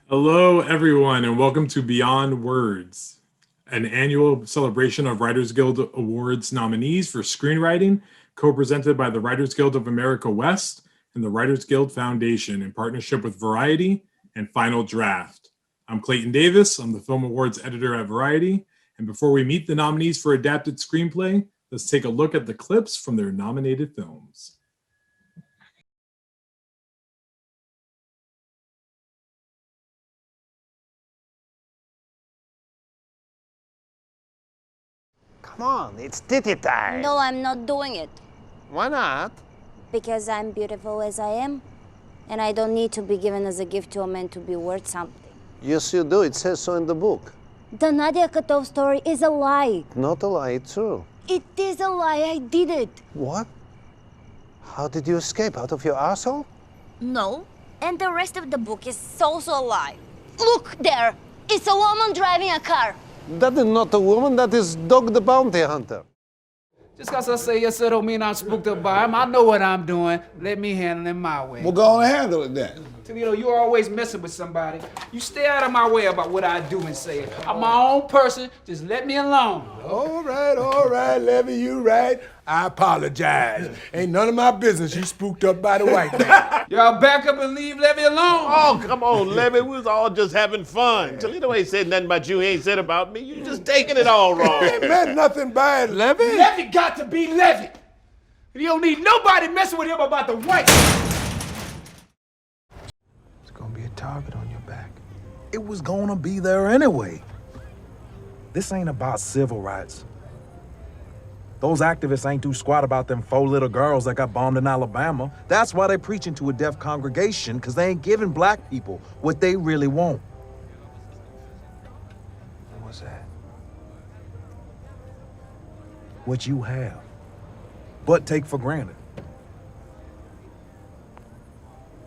Hello, everyone, and welcome to Beyond Words, an annual celebration of Writers Guild Awards nominees for screenwriting, co-presented by the Writers Guild of America West and the Writers Guild Foundation in partnership with Variety and Final Draft. I'm Clayton Davis. I'm the Film Awards editor at Variety. And before we meet the nominees for Adapted Screenplay, let's take a look at the clips from their nominated films. Come on, it's titty time. No, I'm not doing it. Why not? Because I'm beautiful as I am, and I don't need to be given as a gift to a man to be worth something. Yes, you do. It says so in the book. The Nadia Katov story is a lie. Not a lie, it's true. It is a lie. I did it. What? How did you escape? Out of your asshole? No, and the rest of the book is also a lie. Look there. It's a woman driving a car. That is not a woman, that is Dog the Bounty Hunter. Just because I say yes, sir, don't mean I'm spooked up by him. I know what I'm doing. Let me handle him my way. Well, go on and handle it then. Toledo, you're always messing with somebody. You stay out of my way about what I do and say. I'm my own person. Just let me alone. All right, Levy, you right. I apologize. Ain't none of my business you spooked up by the white man. Y'all back up and leave Levy alone. Oh, come on, Levy. We was all just having fun. Toledo ain't said nothing about you. He ain't said about me. You just taking it all wrong. Ain't meant nothing by it, Levy. Levy got to be Levy. And you don't need nobody messing with him about the white. It's gonna be a target on your back. It was gonna be there anyway. This ain't about civil rights. Those activists ain't too squat about them 4 little girls that got bombed in Alabama. That's why they preaching to a deaf congregation, because they ain't giving black people what they really want. What's that? What you have, but take for granted.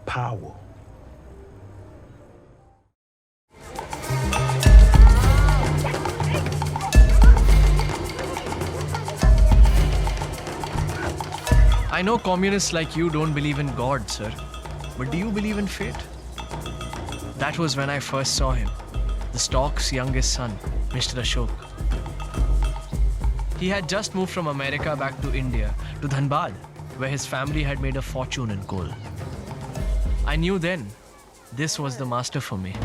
Power. I know communists like you don't believe in God, sir. But do you believe in fate? That was when I first saw him, the stock's youngest son, Mr. Ashok. He had just moved from America back to India, to Dhanbad, where his family had made a fortune in coal. I knew then, this was the master for me.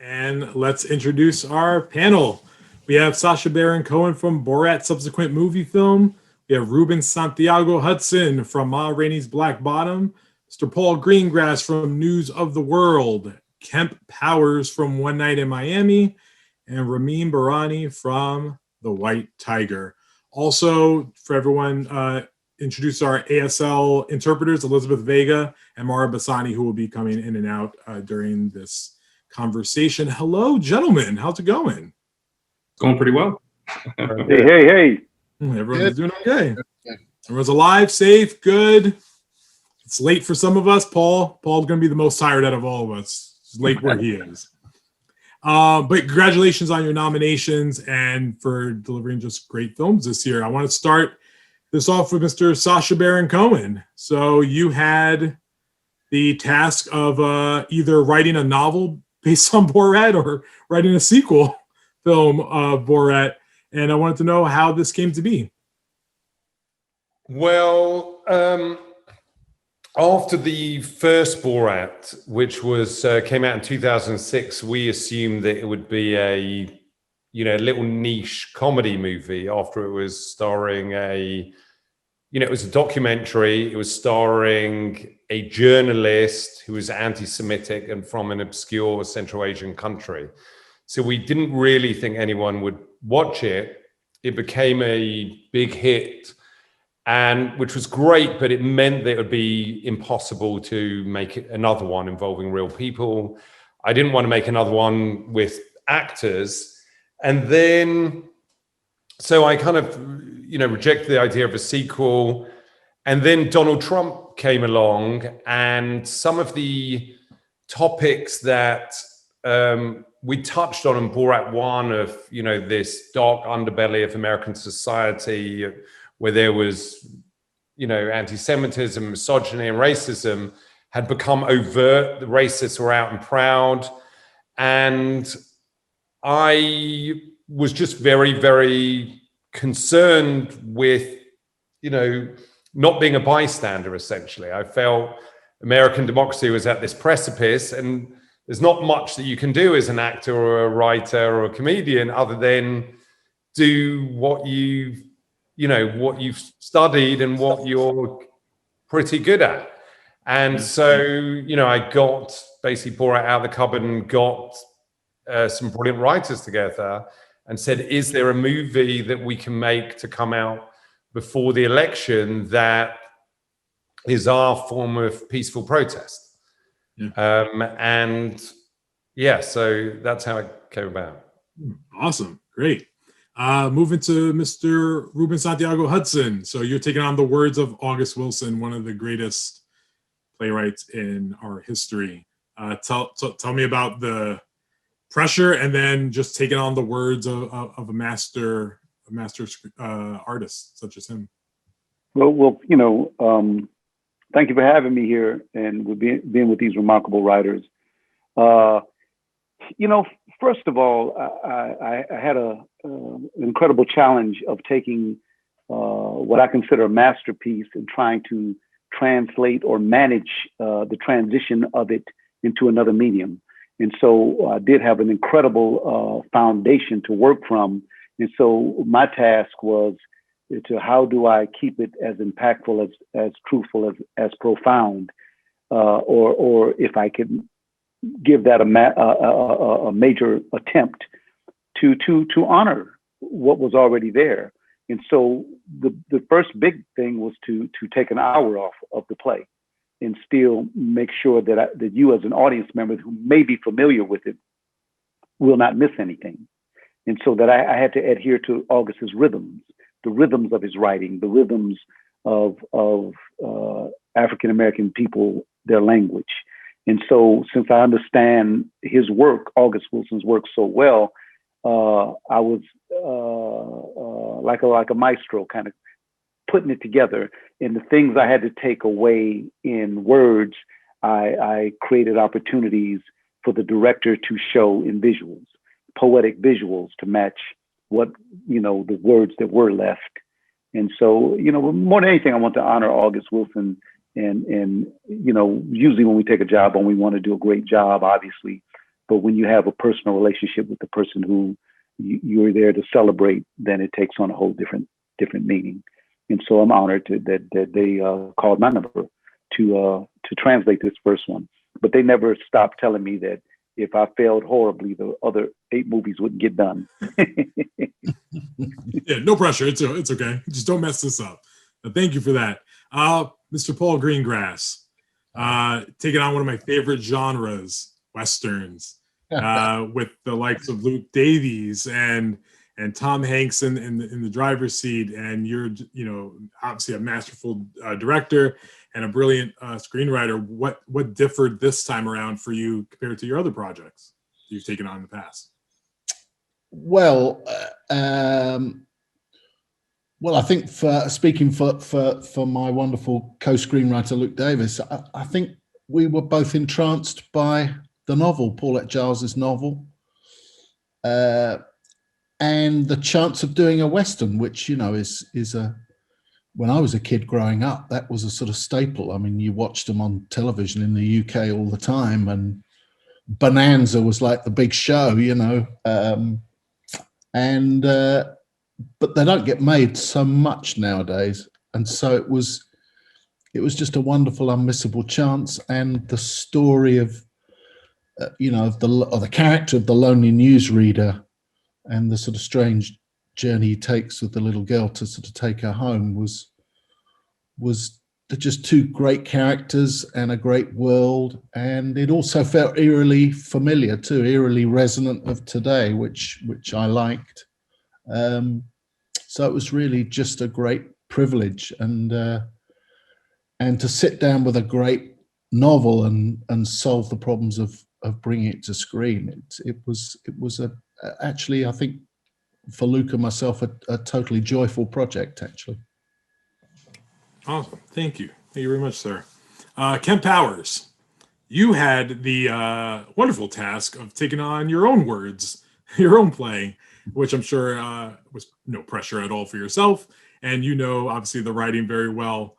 And let's introduce our panel. We have Sacha Baron Cohen from Borat subsequent Moviefilm. We have Ruben Santiago-Hudson from Ma Rainey's Black Bottom. Mr. Paul Greengrass from News of the World. Kemp Powers from One Night in Miami. And Ramin Bahrani from The White Tiger. Also, for everyone, introduce our ASL interpreters, Elizabeth Vega and Mara Bassani, who will be coming in and out during this conversation. Hello, gentlemen. How's it going? Going pretty well. Hey. Everyone's doing okay. Everyone's alive, safe, good. It's late for some of us. Paul's going to be the most tired out of all of us. It's late where he is. But congratulations on your nominations and for delivering just great films this year. I want to start this off with Mr. Sacha Baron Cohen. So you had the task of either writing a novel based on Borat or writing a sequel film of Borat. And I wanted to know how this came to be. Well, after the first Borat, which was came out in 2006, we assumed that it would be a little niche comedy movie. After it was starring it was a documentary. It was starring a journalist who was anti-Semitic and from an obscure Central Asian country. So we didn't really think anyone would watch it. It became a big hit, and which was great, but it meant that it would be impossible to make another one involving real people. I didn't want to make another one with actors. And then, so I kind of, rejected the idea of a sequel. And then Donald Trump came along, and some of the topics that we touched on in Borat 1 of, you know, this dark underbelly of American society where there was, you know, anti-Semitism, misogyny, and racism had become overt. The racists were out and proud. And I was just very, very concerned with, you know, not being a bystander, essentially. I felt American democracy was at this precipice, and there's not much that you can do as an actor or a writer or a comedian other than do what you've studied and what you're pretty good at. And so, you know, I got basically Borat out of the cupboard and got some brilliant writers together and said, is there a movie that we can make to come out before the election that is our form of peaceful protest? And yeah, so that's how it came about. Awesome. Great. Moving to Mr. Ruben Santiago-Hudson. So you're taking on the words of August Wilson, one of the greatest playwrights in our history. Tell me about the pressure and then just taking on the words of a master artist such as him. Well, you know, thank you for having me here and with being with these remarkable writers. You know, first of all, I had an incredible challenge of taking what I consider a masterpiece and trying to translate or manage the transition of it into another medium. And so I did have an incredible foundation to work from. And so my task was to how do I keep it as impactful, as truthful, as profound, or if I could give that a major attempt to honor what was already there. And so the first big thing was to take an hour off of the play and still make sure that you as an audience member who may be familiar with it will not miss anything. And so that I had to adhere to August's rhythms, the rhythms of his writing, the rhythms of African-American people, their language. And so since I understand his work, August Wilson's work so well, I was like a maestro, kind of putting it together. And the things I had to take away in words, I created opportunities for the director to show in visuals, poetic visuals to match what, you know, the words that were left. And so, you know, more than anything, I want to honor August Wilson. And you know, usually when we take a job on, we want to do a great job, obviously. But when you have a personal relationship with the person who you're there to celebrate, then it takes on a whole different meaning. And so I'm honored that they called my number to translate this first one. But they never stopped telling me that if I failed horribly, the other 8 movies wouldn't get done. Yeah, no pressure. It's okay. Just don't mess this up. But thank you for that. Mr. Paul Greengrass, taking on one of my favorite genres, Westerns, with the likes of Luke Davies and Tom Hanks in the driver's seat. And you're, you know, obviously a masterful director and a brilliant screenwriter. What differed this time around for you compared to your other projects you've taken on in the past? Well, I think speaking for my wonderful co-screenwriter Luke Davis, I think we were both entranced by the novel, Paulette Giles's novel, and the chance of doing a Western, which, you know, is when I was a kid growing up, that was a sort of staple. I mean, you watched them on television in the UK all the time, and Bonanza was like the big show, you know, but they don't get made so much nowadays. And so it was just a wonderful, unmissable chance. And the story of, you know, of the character of the lonely newsreader and the sort of strange journey he takes with the little girl to sort of take her home was just 2 great characters and a great world. And it also felt eerily familiar too, eerily resonant of today, which I liked. So it was really just a great privilege, and to sit down with a great novel and solve the problems of bringing it to screen. It was actually, I think, for Luke and myself, a totally joyful project, actually. Awesome. Thank you. Thank you very much, sir. Kemp Powers, you had the wonderful task of taking on your own words, your own play, which I'm sure was no pressure at all for yourself. And you know, obviously, the writing very well.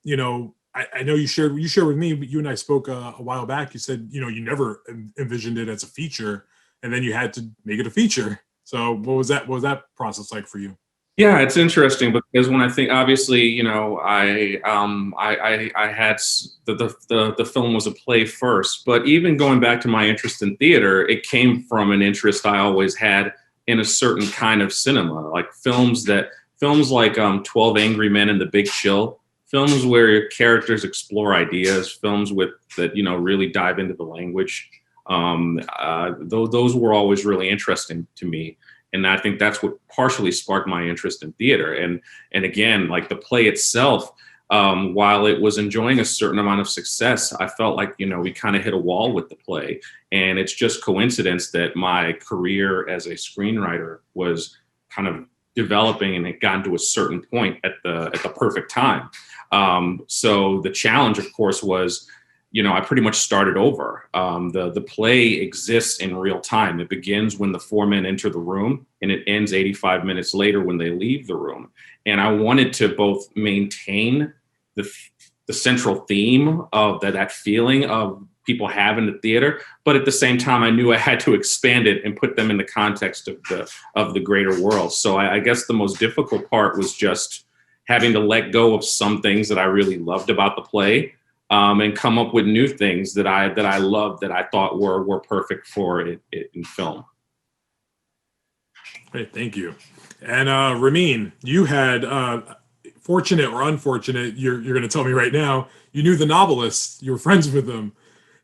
You know, I know you shared with me, you and I spoke a while back. You said, you know, you never envisioned it as a feature, and then you had to make it a feature. So what was that process like for you? Yeah, it's interesting because when I think, obviously, you know, I had the film was a play first, but even going back to my interest in theater, it came from an interest I always had in a certain kind of cinema, like films like 12 Angry Men and The Big Chill, films where characters explore ideas, films that you know really dive into the language. Those were always really interesting to me. And I think that's what partially sparked my interest in theater. And again, like the play itself, while it was enjoying a certain amount of success, I felt like, you know, we kind of hit a wall with the play. And it's just coincidence that my career as a screenwriter was kind of developing and it got to a certain point at the perfect time. So the challenge, of course, was, you know, I pretty much started over. The play exists in real time. It begins when the four men enter the room and it ends 85 minutes later when they leave the room. And I wanted to both maintain the central theme of that feeling of people have in the theater, but at the same time, I knew I had to expand it and put them in the context of the greater world. So I guess the most difficult part was just having to let go of some things that I really loved about the play, and come up with new things that I loved, that I thought were perfect for it in film. Great, thank you. And Ramin, you had fortunate or unfortunate, you're going to tell me right now, you knew the novelists, you were friends with them.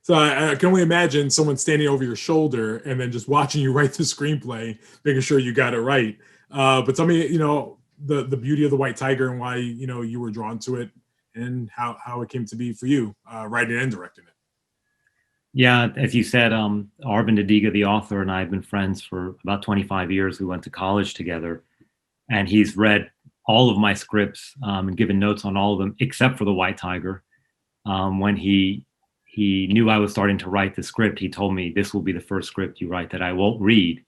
So I can only imagine someone standing over your shoulder and then just watching you write the screenplay, making sure you got it right. But tell me, you know, the beauty of the White Tiger and why, you know, you were drawn to it, and how it came to be for you, writing and directing it. Yeah, as you said, Arvind Adiga, the author, and I have been friends for about 25 years. We went to college together, and he's read all of my scripts and given notes on all of them, except for The White Tiger. When he knew I was starting to write the script, he told me, this will be the first script you write that I won't read,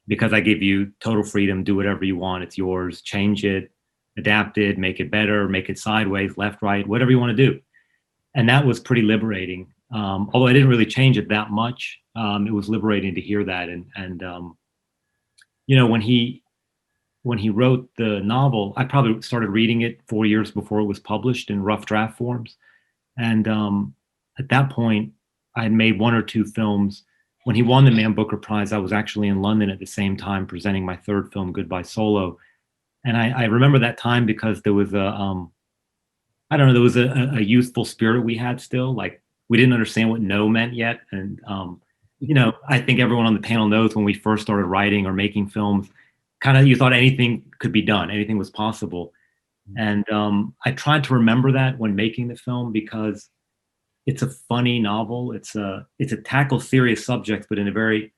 because I give you total freedom, do whatever you want, it's yours, change it, adapt it, make it better, make it sideways, left, right, whatever you want to do. And that was pretty liberating. Although I didn't really change it that much, it was liberating to hear that. And you know, when he wrote the novel, I probably started reading it 4 years before it was published in rough draft forms. And at that point, I had made 1 or 2 films. When he won the Man Booker Prize, I was actually in London at the same time presenting my 3rd film, Goodbye Solo. And I remember that time because there was I don't know, there was a youthful spirit we had still. Like, we didn't understand what no meant yet. And, you know, I think everyone on the panel knows when we first started writing or making films, kind of you thought anything could be done, anything was possible. And I tried to remember that when making the film, because it's a funny novel. It tackles serious subjects, but in a very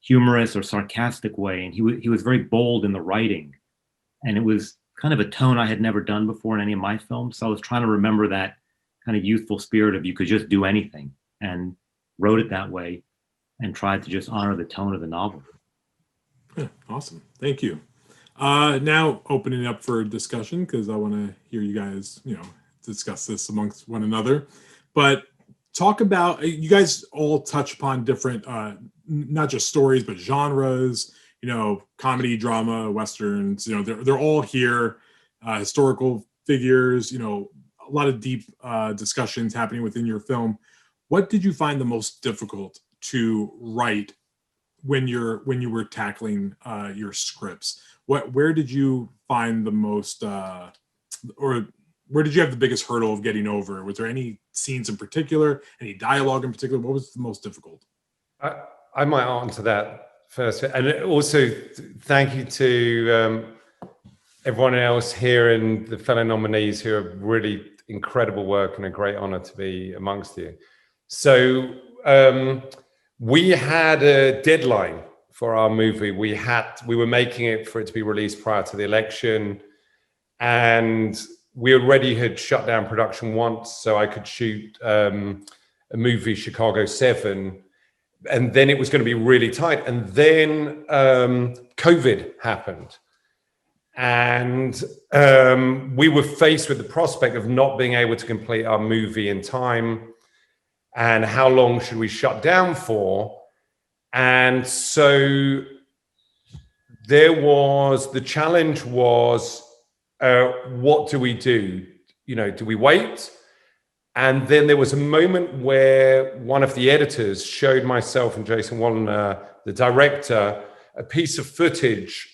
humorous or sarcastic way. And he was very bold in the writing. And it was kind of a tone I had never done before in any of my films. So I was trying to remember that kind of youthful spirit of you could just do anything, and wrote it that way and tried to just honor the tone of the novel. Yeah, awesome. Thank you. Now opening up for discussion, because I want to hear you guys, you know, discuss this amongst one another. But talk about, you guys all touch upon different, not just stories, but genres, you know, comedy, drama, Westerns, you know, they're all here, historical figures, you know, a lot of deep discussions happening within your film. What did you find the most difficult to write when you were tackling your scripts? Where did you find the most, or where did you have the biggest hurdle of getting over? Was there any scenes in particular, any dialogue in particular? What was the most difficult? I might answer that first. And also, thank you to everyone else here and the fellow nominees who are really incredible work, and a great honor to be amongst you. So we had a deadline for our movie. We were making it for it to be released prior to the election, and we already had shut down production once, so I could shoot a movie, Chicago 7, and then it was going to be really tight. And then COVID happened, and we were faced with the prospect of not being able to complete our movie in time. And how long should we shut down for? And so the challenge was, what do we do? Do we wait? And then there was a moment where one of the editors showed myself and Jason Wallner, the director, a piece of footage,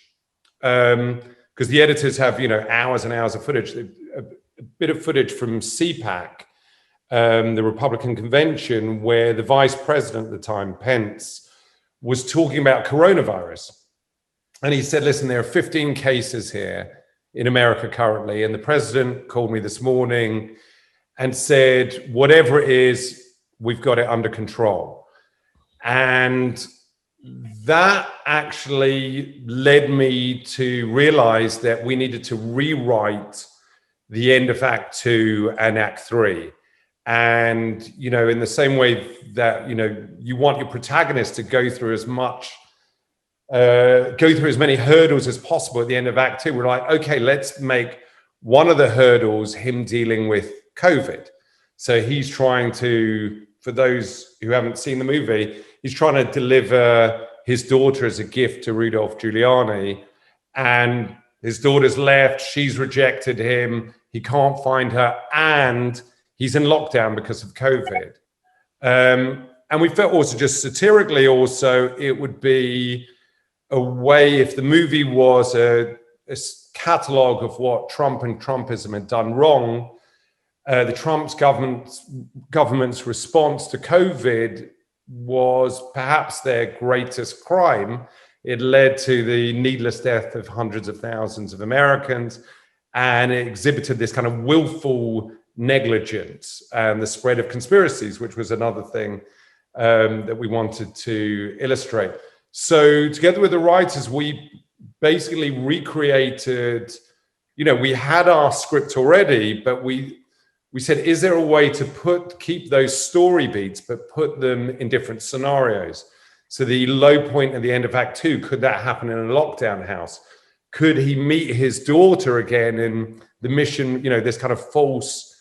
because the editors have, hours and hours of footage, a bit of footage from CPAC, the Republican convention, where the vice president at the time, Pence, was talking about coronavirus. And he said, listen, there are 15 cases here in America currently. And the president called me this morning and said, whatever it is, we've got it under control. And that actually led me to realize that we needed to rewrite the end of Act 2 and Act 3. And, in the same way that, you want your protagonist to go through as many hurdles as possible at the end of Act 2, we're like, okay, let's make one of the hurdles him dealing with COVID. So he's trying to, for those who haven't seen the movie, he's trying to deliver his daughter as a gift to Rudolph Giuliani. And his daughter's left, she's rejected him, he can't find her, and he's in lockdown because of COVID. And we felt also just satirically also, it would be a way, if the movie was a catalogue of what Trump and Trumpism had done wrong, the Trump's government's response to COVID was perhaps their greatest crime. It led to the needless death of hundreds of thousands of Americans, and it exhibited this kind of willful negligence and the spread of conspiracies, which was another thing that we wanted to illustrate. So together with the writers, we basically recreated, we had our script already, but we said, is there a way to keep those story beats, but put them in different scenarios? So the low point at the end of Act 2, could that happen in a lockdown house? Could he meet his daughter again in the mission, this kind of false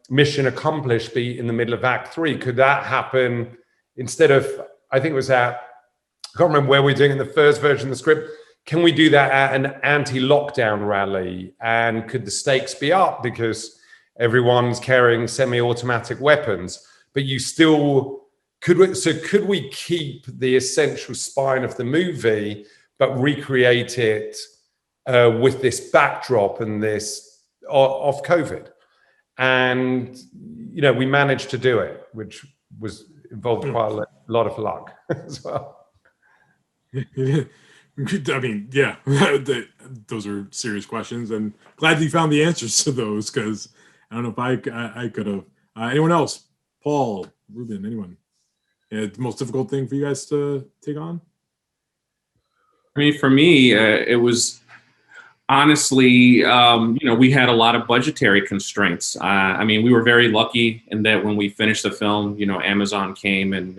mission accomplished beat in the middle of Act 3? Could that happen instead of, I think it was I can't remember where we're doing in the first version of the script. Can we do that at an anti-lockdown rally? And could the stakes be up because everyone's carrying semi-automatic weapons? But you still, could we keep the essential spine of the movie, but recreate it with this backdrop and this of COVID? And, we managed to do it, which involved quite a lot of luck as well. I mean, yeah, those are serious questions, and glad that you found the answers to those, because I don't know if I could have. Anyone else? Paul, Ruben, anyone? The most difficult thing for you guys to take on? I mean, for me, it was honestly, we had a lot of budgetary constraints. I mean, we were very lucky in that when we finished the film, Amazon came and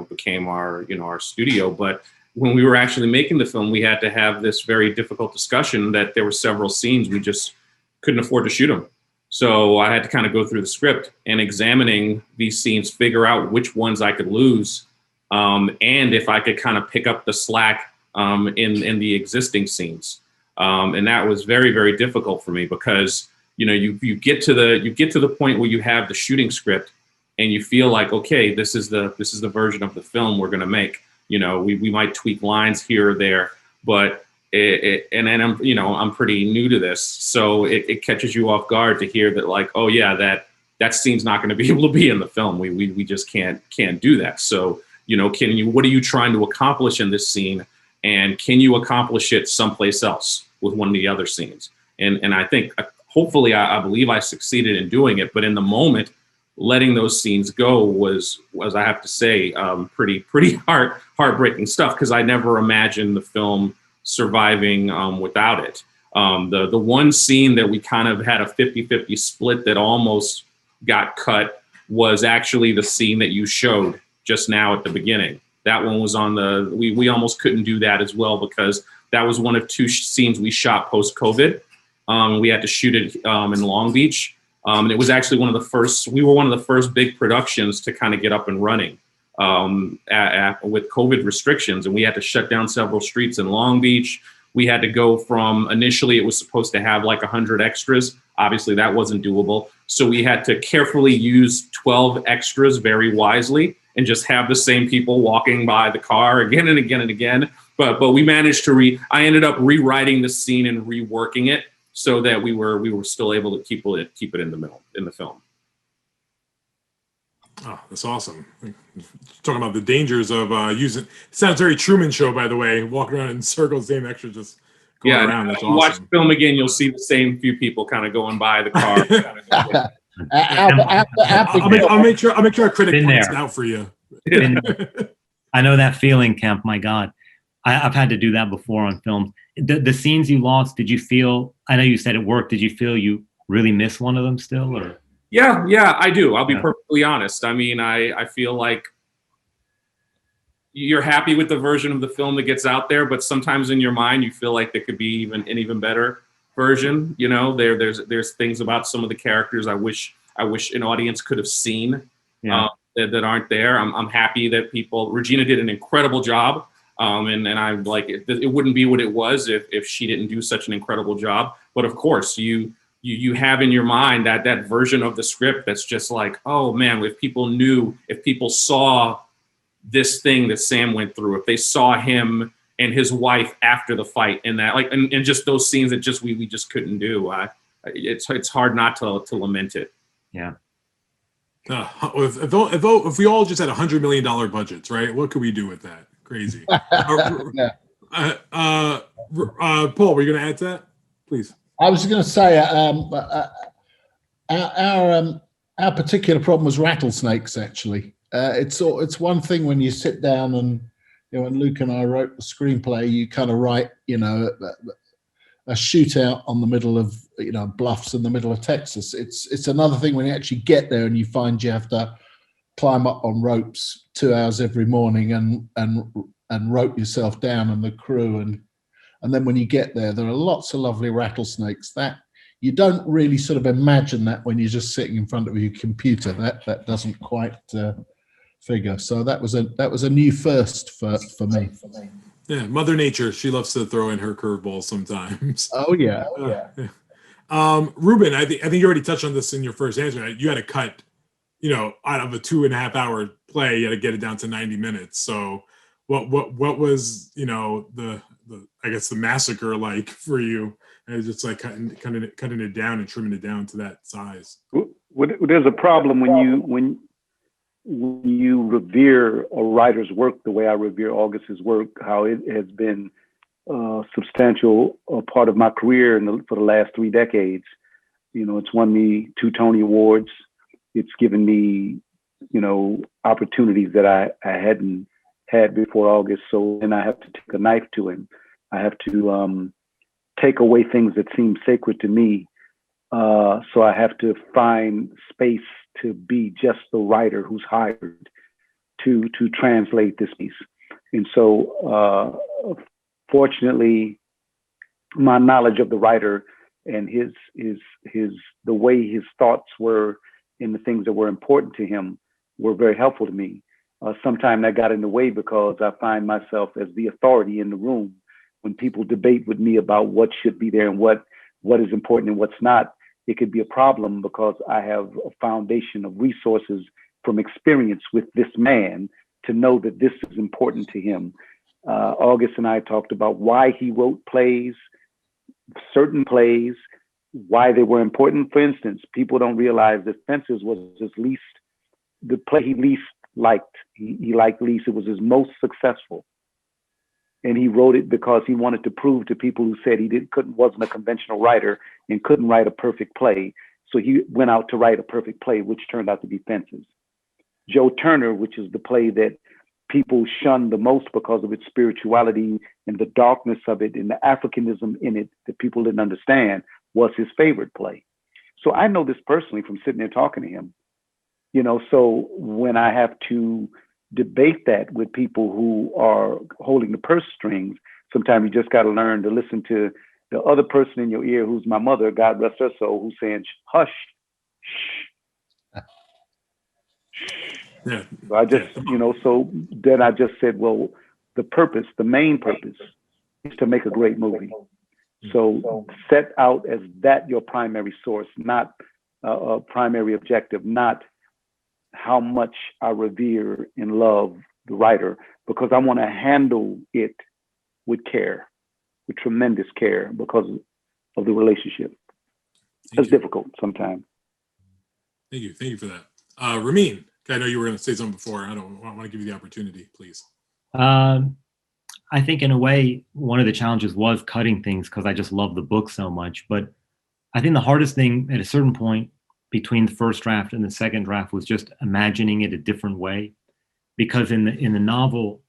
became our studio. But when we were actually making the film, we had to have this very difficult discussion that there were several scenes we just couldn't afford to shoot them. So I had to kind of go through the script and examining these scenes, figure out which ones I could lose, and if I could kind of pick up the slack in the existing scenes. And that was very, very difficult for me because, you get to the point where you have the shooting script and you feel like, okay, this is the version of the film we're going to make. We might tweak lines here or there, but I'm pretty new to this. So it catches you off guard to hear that, like, oh yeah, that scene's not going to be able to be in the film. We just can't do that. So, what are you trying to accomplish in this scene? And can you accomplish it someplace else with one of the other scenes? And I think, hopefully, I believe I succeeded in doing it. But in the moment, letting those scenes go was I have to say, pretty heartbreaking stuff, because I never imagined the film surviving without it. The one scene that we kind of had a 50-50 split that almost got cut was actually the scene that you showed just now at the beginning. That one was on we almost couldn't do that as well, because that was one of two scenes we shot post-COVID. We had to shoot it in Long Beach. And it was actually we were one of the first big productions to kind of get up and running with COVID restrictions. And we had to shut down several streets in Long Beach. We had to go from, initially it was supposed to have like 100 extras. Obviously that wasn't doable. So we had to carefully use 12 extras very wisely and just have the same people walking by the car again and again and again. But we managed to I ended up rewriting the scene and reworking it so that we were still able to keep it in the film. Oh, that's awesome. Talking about the dangers of using, it sounds very Truman Show, by the way, walking around in circles, same extra, just going around. That's awesome. Watch the film again, you'll see the same few people kind of going by the car. I'll make sure our critic points it out for you. I know that feeling, Kemp. My God, I've had to do that before on films. The scenes you lost, did you feel? I know you said it worked. Did you feel you really miss one of them still, or? Yeah, I do. I'll be perfectly honest. I mean, I feel like you're happy with the version of the film that gets out there, but sometimes in your mind you feel like there could be an even better version. You know, there's things about some of the characters I wish an audience could have seen that aren't there. I'm happy that Regina did an incredible job, and I'm like, it wouldn't be what it was if she didn't do such an incredible job. But of course, you have in your mind that version of the script that's just like, oh man, if people saw this thing that Sam went through, if they saw him and his wife after the fight, and that and just those scenes that we just couldn't do. It's hard not to lament it. Yeah. If we all just had $100 million budgets, right? What could we do with that? Crazy. Paul, were you going to add to that, please? I was going to say our particular problem was rattlesnakes. Actually, it's one thing when you sit down and when Luke and I wrote the screenplay, you kind of write a shootout on the middle of bluffs in the middle of Texas. It's another thing when you actually get there and you find you have to climb up on ropes 2 hours every morning and rope yourself down and the crew and then when you get there are lots of lovely rattlesnakes that you don't really sort of imagine that when you're just sitting in front of your computer. That doesn't quite figure. So that was a new first for me. Yeah, Mother Nature. She loves to throw in her curveballs sometimes. Oh yeah. Ruben, I think you already touched on this in your first answer. Right? You had to cut, out of a 2.5 hour play, you had to get it down to 90 minutes. So what was the I guess the massacre like for you? And it's just like cutting it down and trimming it down to that size. There's a problem when you revere a writer's work the way I revere August's work, how it has been a substantial part of my career for the last 3 decades. It's won me 2 Tony Awards. It's given me, opportunities that I hadn't had before August. So then I have to take a knife to him. I have to take away things that seem sacred to me. So I have to find space to be just the writer who's hired to translate this piece. And so fortunately, my knowledge of the writer and the way his thoughts were and the things that were important to him were very helpful to me. Sometimes that got in the way because I find myself as the authority in the room. When people debate with me about what should be there and what is important and what's not, it could be a problem because I have a foundation of resources from experience with this man to know that this is important to him. August and I talked about why he wrote certain plays, why they were important. For instance, people don't realize that Fences was the play he least liked. He liked least. It was his most successful. And he wrote it because he wanted to prove to people who said he wasn't a conventional writer and couldn't write a perfect play. So he went out to write a perfect play, which turned out to be Fences. Joe Turner, which is the play that people shunned the most because of its spirituality and the darkness of it and the Africanism in it that people didn't understand, was his favorite play. So I know this personally from sitting there talking to him. You know, so when I have to debate that with people who are holding the purse strings, sometimes you just got to learn to listen to the other person in your ear, who's my mother, God rest her soul, who's saying, hush, shh. Yeah. So I just, you know, so then I just said, well, the main purpose is to make a great movie. So set out as that your primary source, not a primary objective, not how much I revere and love the writer, because I want to handle it with care, with tremendous care, because of the relationship. It's difficult sometimes. Thank you for that. Ramin, I know you were going to say something before. I want to give you the opportunity, please. I think in a way, one of the challenges was cutting things because I just love the book so much. But I think the hardest thing at a certain point between the first draft and the second draft was just imagining it a different way. Because in the novel,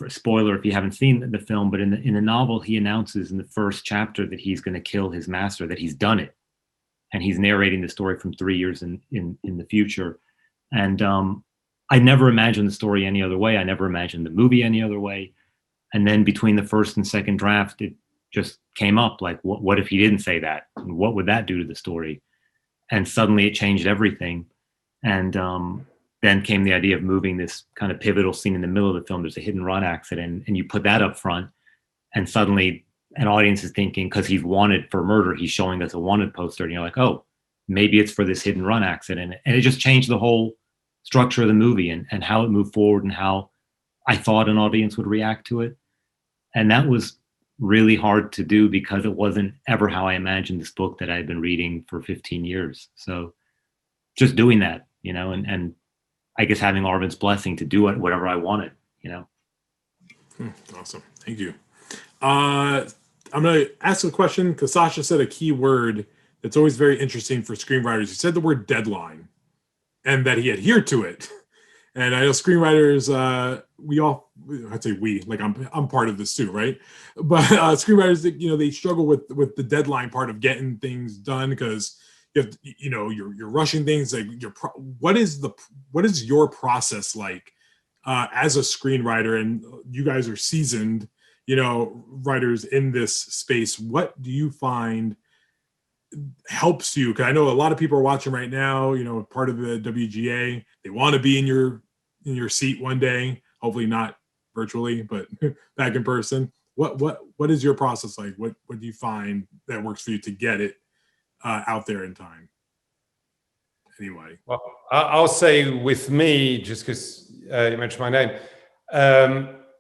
spoiler if you haven't seen the film, but in the novel, he announces in the first chapter that he's going to kill his master, that he's done it. And he's narrating the story from 3 years in the future. And I never imagined the story any other way. I never imagined the movie any other way. And then between the first and second draft, it just came up like, what if he didn't say that? And what would that do to the story? And suddenly it changed everything. And then came the idea of moving this kind of pivotal scene in the middle of the film. There's a hit and run accident, and you put that up front. And suddenly an audience is thinking, because he's wanted for murder, he's showing us a wanted poster. And you're like, oh, maybe it's for this hit and run accident. And it just changed the whole structure of the movie and how it moved forward and how I thought an audience would react to it. And that was really hard to do because it wasn't ever how I imagined this book that I had been reading for 15 years. So just doing that, you know, and I guess having Arvin's blessing to do it, whatever I wanted, you know. Awesome. Thank you. I'm going to ask a question because Sacha said a key word that's always very interesting for screenwriters. He said the word deadline and that he adhered to it. And I know screenwriters, I'd say we, like I'm part of this too, right? But screenwriters, you know, they struggle with the deadline part of getting things done because you're rushing things. Like what is your process like as a screenwriter? And you guys are seasoned, you know, writers in this space. What do you find helps you? Because I know a lot of people are watching right now, you know, part of the WGA. They want to be in your seat one day, hopefully not virtually, but back in person. What is your process like? What do you find that works for you to get it out there in time? Anyway, well, I'll say with me, just because you mentioned my name,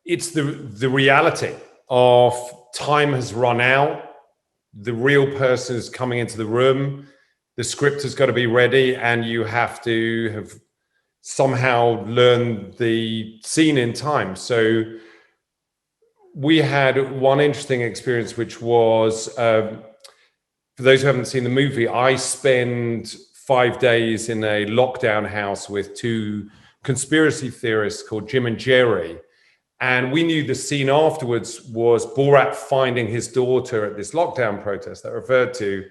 it's the reality of time has run out. The real person is coming into the room. The script has got to be ready, and you have to have somehow learned the scene in time. So we had one interesting experience, which was, for those who haven't seen the movie, I spend 5 days in a lockdown house with two conspiracy theorists called Jim and Jerry. And we knew the scene afterwards was Borat finding his daughter at this lockdown protest that I referred to.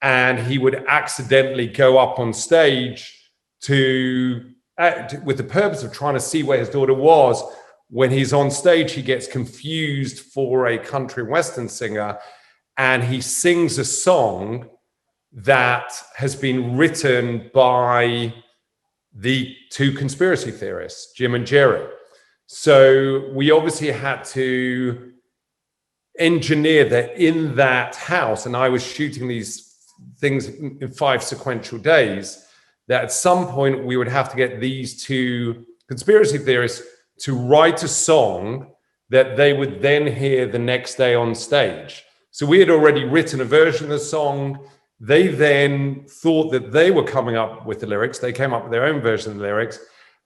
And he would accidentally go up on stage with the purpose of trying to see where his daughter was. When he's on stage, he gets confused for a country western singer, and he sings a song that has been written by the two conspiracy theorists, Jim and Jerry. So we obviously had to engineer that in that house, and I was shooting these things in 5 sequential days, that at some point we would have to get these two conspiracy theorists to write a song that they would then hear the next day on stage. So we had already written a version of the song. They then thought that they were coming up with the lyrics. They came up with their own version of the lyrics.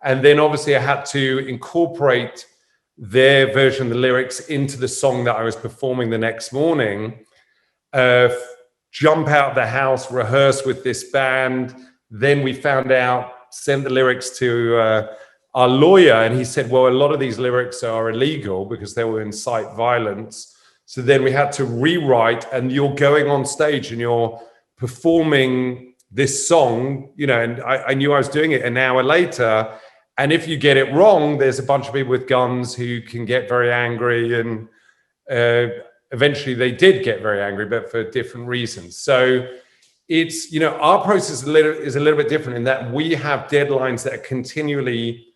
And then obviously I had to incorporate their version of the lyrics into the song that I was performing the next morning. jump out of the house, rehearse with this band. Then we found out, sent the lyrics to our lawyer, and he said, well, a lot of these lyrics are illegal because they will incite violence. So then we had to rewrite, and you're going on stage and you're performing this song, you know, and I knew I was doing it an hour later. And if you get it wrong, there's a bunch of people with guns who can get very angry. And eventually they did get very angry, but for different reasons. So it's, you know, our process is a little bit different in that we have deadlines that are continually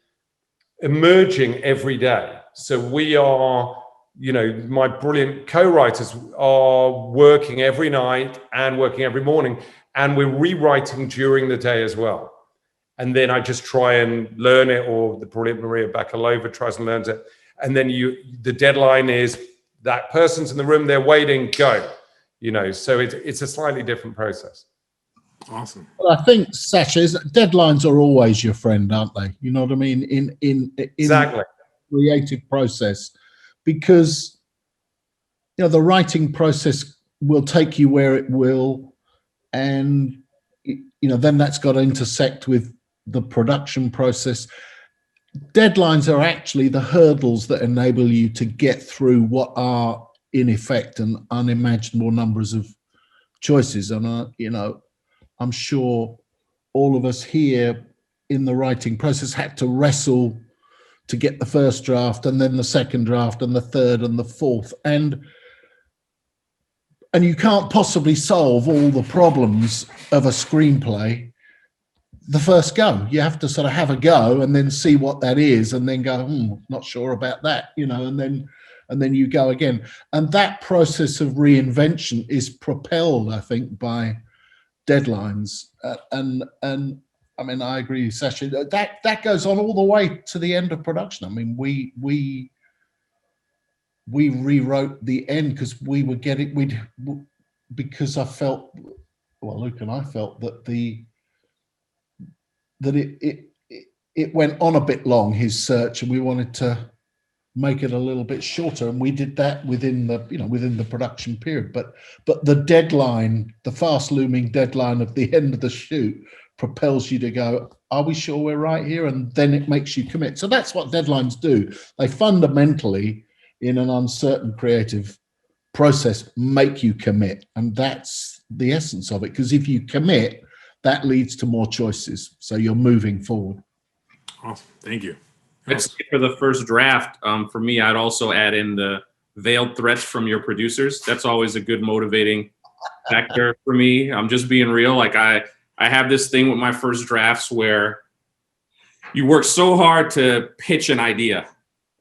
emerging every day. So we are, you know, my brilliant co-writers are working every night and working every morning, and we're rewriting during the day as well. And then I just try and learn it, or the brilliant Maria Bakalova tries and learns it. And then the deadline is that person's in the room, they're waiting, go. You know, so it's a slightly different process. Awesome. Well, I think, Sacha, deadlines are always your friend, aren't they? You know what I mean? In exactly creative process, because you know the writing process will take you where it will, and you know then that's got to intersect with the production process. Deadlines are actually the hurdles that enable you to get through what are in effect an unimaginable numbers of choices. And you know, I'm sure all of us here in the writing process had to wrestle to get the first draft, and then the second draft, and the third, and the fourth, and you can't possibly solve all the problems of a screenplay the first go. You have to sort of have a go and then see what that is, and then go, not sure about that, you know, and then you go again. And that process of reinvention is propelled, I think, by deadlines. And I mean, I agree, Sacha. That goes on all the way to the end of production. I mean, we rewrote the end because we were getting because I felt, well, Luke and I felt that it went on a bit long, his search, and we wanted to make it a little bit shorter, and we did that within the production period. But the deadline, the fast looming deadline of the end of the shoot, propels you to go, are we sure we're right here? And then it makes you commit. So that's what deadlines do. They fundamentally, in an uncertain creative process, make you commit, and that's the essence of it. Because if you commit, that leads to more choices, so you're moving forward. Awesome, thank you. I'd say for the first draft, for me, I'd also add in the veiled threats from your producers. That's always a good motivating factor for me. I'm just being real. Like I have this thing with my first drafts where you work so hard to pitch an idea,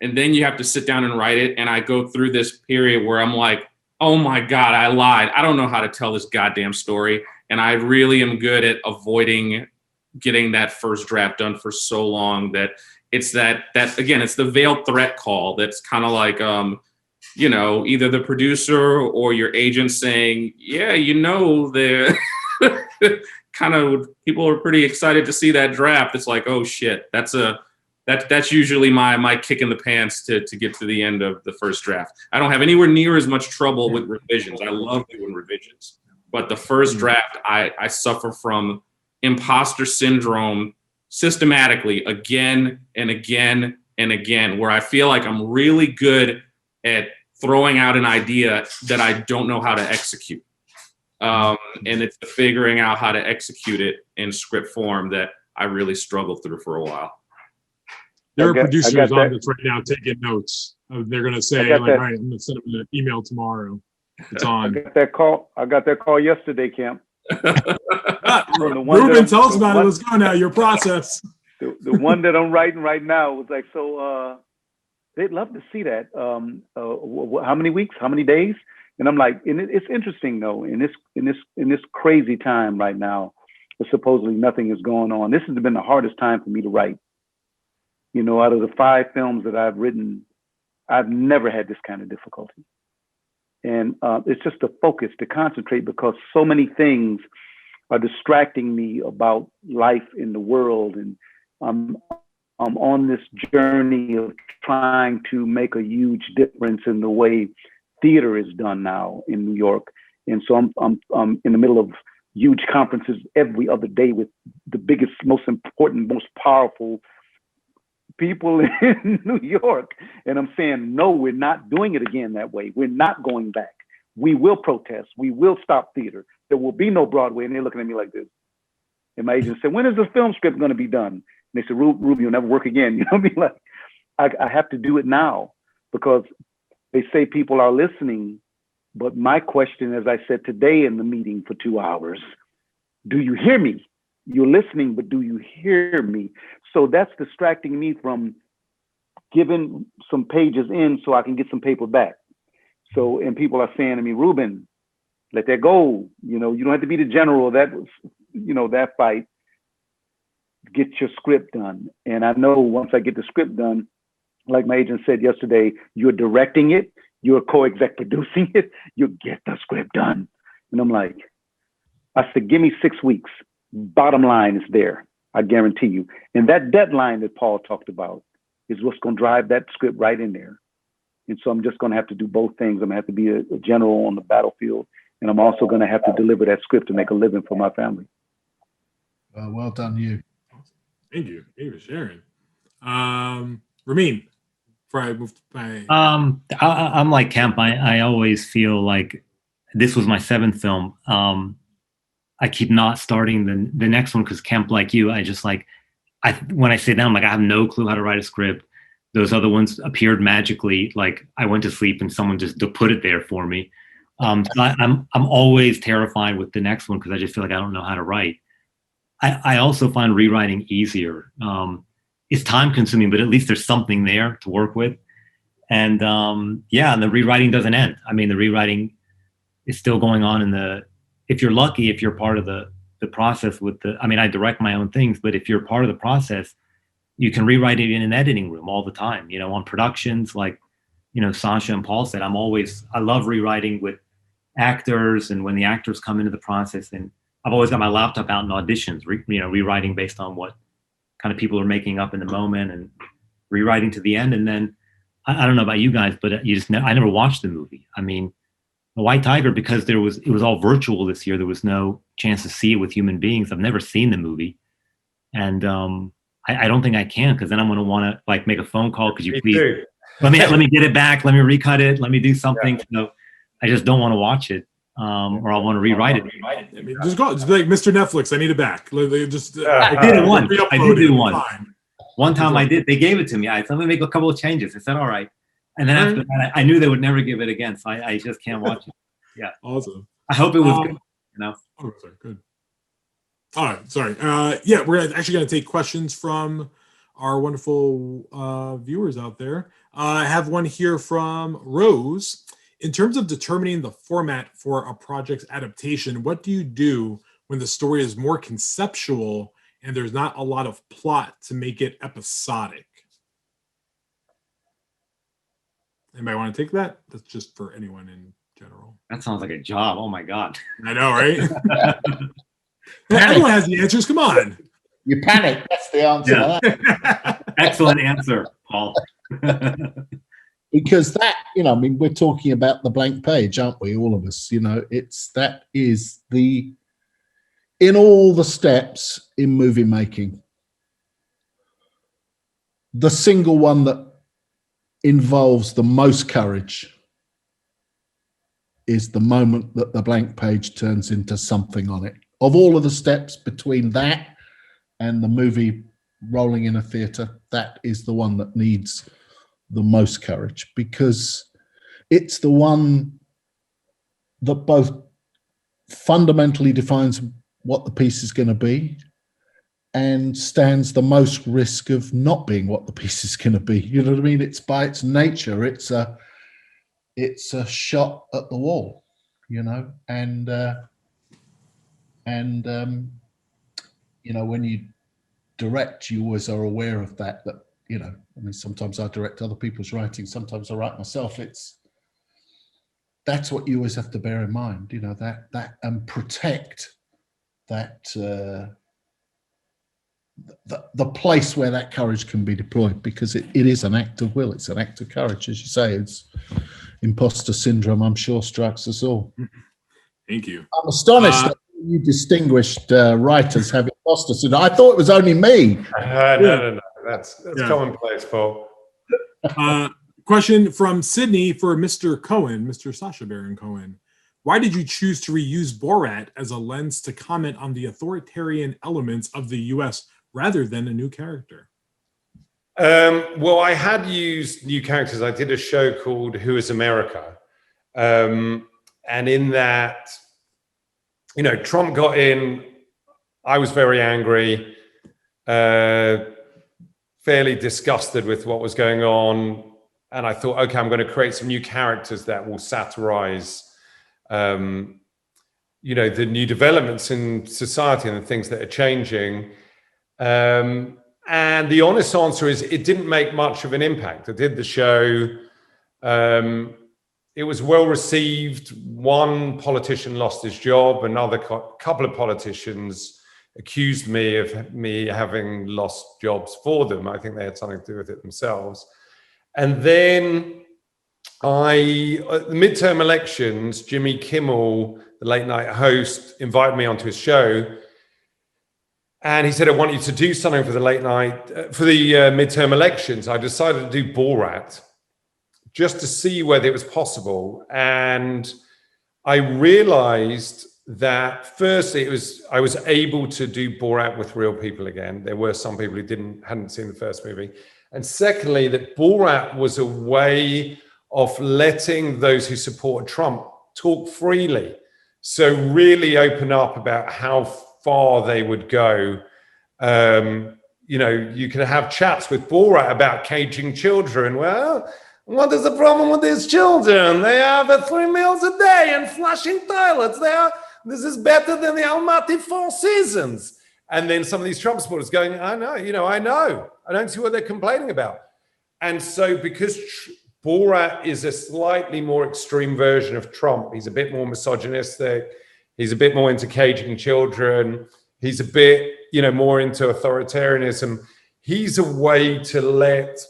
and then you have to sit down and write it. And I go through this period where I'm like, oh my God, I lied. I don't know how to tell this goddamn story. And I really am good at avoiding getting that first draft done for so long that it's that again, it's the veiled threat call. That's kind of like, you know, either the producer or your agent saying, yeah, you know, the kind of people are pretty excited to see that draft. It's like, oh shit, that's usually my kick in the pants to get to the end of the first draft. I don't have anywhere near as much trouble with revisions. I love doing revisions, but the first draft, I suffer from imposter syndrome systematically again and again and again, where I feel like I'm really good at throwing out an idea that I don't know how to execute. And it's the figuring out how to execute it in script form that I really struggled through for a while. There are producers on this right now taking notes. They're going to say, like, all right, I'm going to send them an email tomorrow. It's on. I got that call yesterday, Kemp. Ruben, tell us about it. Let's go now. Your process. The one that I'm writing right now was like, so they'd love to see that. How many weeks? How many days? And I'm like, and it's interesting though. In this crazy time right now, where supposedly nothing is going on. This has been the hardest time for me to write. You know, out of the 5 films that I've written, I've never had this kind of difficulty. And it's just to focus, to concentrate, because so many things are distracting me about life in the world. And I'm on this journey of trying to make a huge difference in the way theater is done now in New York. And so I'm in the middle of huge conferences every other day with the biggest, most important, most powerful people in New York. And I'm saying, no, we're not doing it again that way. We're not going back. We will protest. We will stop theater. There will be no Broadway. And they're looking at me like this. And my agent said, when is the film script going to be done? And they said, Ruben, you'll never work again. You know what I mean? Like, I have to do it now because they say people are listening. But my question, as I said today in the meeting for 2 hours, do you hear me? You're listening, but do you hear me? So that's distracting me from giving some pages in so I can get some paper back. So, and people are saying to me, Ruben, let that go. You know, you don't have to be the general. That was, you know, that fight. Get your script done. And I know once I get the script done, like my agent said yesterday, you're directing it, you're co-exec producing it, you get the script done. And I'm like, I said, give me 6 weeks. Bottom line is there, I guarantee you. And that deadline that Paul talked about is what's going to drive that script right in there. And so I'm just going to have to do both things. I'm going to have to be a general on the battlefield, and I'm also going to have to deliver that script to make a living for my family. Well done, you. Thank you. Thank you for sharing. Ramin, before I move to my... I'm like Kemp. I always feel like this was my 7th film. I keep not starting the next one because Kemp, like you, I just like, when I sit down, I'm like, I have no clue how to write a script. Those other ones appeared magically. Like I went to sleep and someone just put it there for me. So I'm always terrified with the next one because I just feel like I don't know how to write. I also find rewriting easier. It's time consuming, but at least there's something there to work with. And and the rewriting doesn't end. I mean, the rewriting is still going on if you're lucky, if you're part of the process I direct my own things, but if you're part of the process, you can rewrite it in an editing room all the time, you know, on productions, like, you know, Sacha and Paul said, I love rewriting with actors and when the actors come into the process, and I've always got my laptop out in auditions, rewriting based on what kind of people are making up in the moment and rewriting to the end. And then I don't know about you guys, but I never watched the movie. I mean, The White Tiger, because it was all virtual this year. There was no chance to see it with human beings. I've never seen the movie. And I don't think I can, because then I'm going to want to like make a phone call. Could you please let me get it back? Let me recut it. Let me do something. Yeah. So I just don't want to watch it, or I'll want to rewrite it. I mean, just be like, Mr. Netflix, I need it back. I did it once. I did do one. One time I did. They gave it to me. I said, let me make a couple of changes. I said, all right. And then after that, I knew they would never give it again. So I just can't watch it. Yeah. Awesome. I hope it was good. You know. Oh, sorry. Good. All right. Sorry. We're actually going to take questions from our wonderful viewers out there. I have one here from Rose. In terms of determining the format for a project's adaptation, what do you do when the story is more conceptual and there's not a lot of plot to make it episodic? Anybody want to take that? That's just for anyone in general. That sounds like a job. Oh my God. I know, right? Everyone has the answers. Come on. You panic. That's the answer. Yeah. To that. Excellent answer, Paul. Because that, we're talking about the blank page, aren't we? All of us, in all the steps in movie making, the single one that involves the most courage is the moment that the blank page turns into something on it. Of all of the steps between that and the movie rolling in a theater, that is the one that needs the most courage, because it's the one that both fundamentally defines what the piece is going to be and stands the most risk of not being what the piece is going to be. You know what I mean? It's by its nature, it's a shot at the wall, and when you direct, you always are aware of that, sometimes I direct other people's writing, sometimes I write myself. That's what you always have to bear in mind, that and protect that, the place where that courage can be deployed, because it is an act of will. It's an act of courage, as you say. It's imposter syndrome, I'm sure, strikes us all. Thank you. I'm astonished that you distinguished writers having imposter syndrome. I thought it was only me. No. That's commonplace, Paul. Question from Sydney for Mr. Cohen, Mr. Sacha Baron Cohen. Why did you choose to reuse Borat as a lens to comment on the authoritarian elements of the U.S. rather than a new character? Well, I had used new characters. I did a show called Who is America? And in that, you know, Trump got in. I was very angry, fairly disgusted with what was going on. And I thought, okay, I'm going to create some new characters that will satirize, you know, the new developments in society and the things that are changing. And the honest answer is it didn't make much of an impact. I did the show. It was well received. One politician lost his job. Another couple of politicians accused me of having lost jobs for them. I think they had something to do with it themselves. And then the midterm elections, Jimmy Kimmel, the late night host, invited me onto his show. And he said, I want you to do something for the late night, for the midterm elections. I decided to do Borat just to see whether it was possible. And I realized that firstly, I was able to do Borat with real people again. There were some people who hadn't seen the first movie. And secondly, that Borat was a way of letting those who support Trump talk freely. So really open up about how far they would go. You know, you can have chats with Borat about caging children. Well, what is the problem with these children? They have 3 meals a day and flushing toilets. This is better than the Almaty Four Seasons. And then some of these Trump supporters going, I know. I don't see what they're complaining about. And so because Borat is a slightly more extreme version of Trump, he's a bit more misogynistic, he's a bit more into caging children, he's a bit, more into authoritarianism. He's a way to let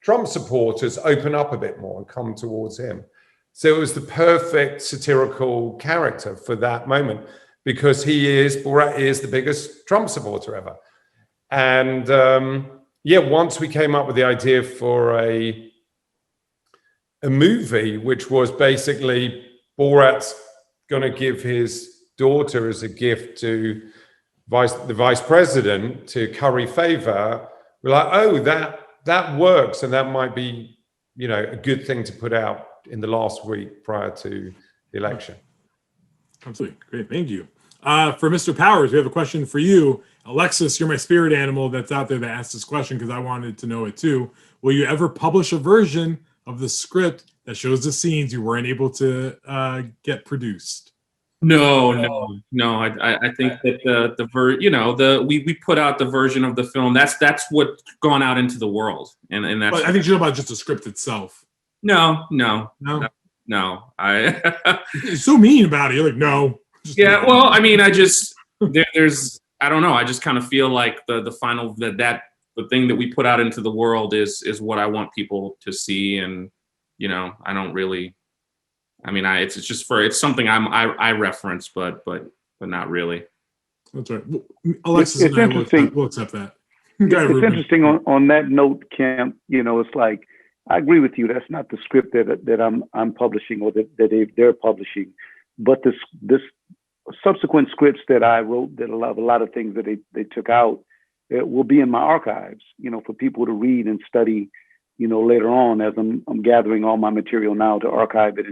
Trump supporters open up a bit more and come towards him. So it was the perfect satirical character for that moment, because Borat is the biggest Trump supporter ever. And once we came up with the idea for a movie, which was basically Borat's going to give his daughter as a gift to the vice president to curry favor, we're like, oh, that works, and that might be, a good thing to put out in the last week prior to the election. Absolutely. Great. Thank you. For Mr. Powers, we have a question for you. Alexis, you're my spirit animal that's out there that asked this question because I wanted to know it too. Will you ever publish a version of the script that shows the scenes you weren't able to get produced? No. I think that we put out the version of the film. That's what's gone out into the world, and that's. But I think you're about just the script itself. No. You're so mean about it. You're like, no. Yeah. Well, I mean, there's I don't know. I just kind of feel like the final the thing that we put out into the world is what I want people to see, and I don't really. I mean, it's something I reference, but not really. That's right. Alexis and I will accept that. It's interesting on that note, Kemp. It's like I agree with you. That's not the script that I'm publishing or that they're publishing, but this subsequent scripts that I wrote that a lot of things that they took out will be in my archives. For people to read and study. Later on, as I'm gathering all my material now to archive it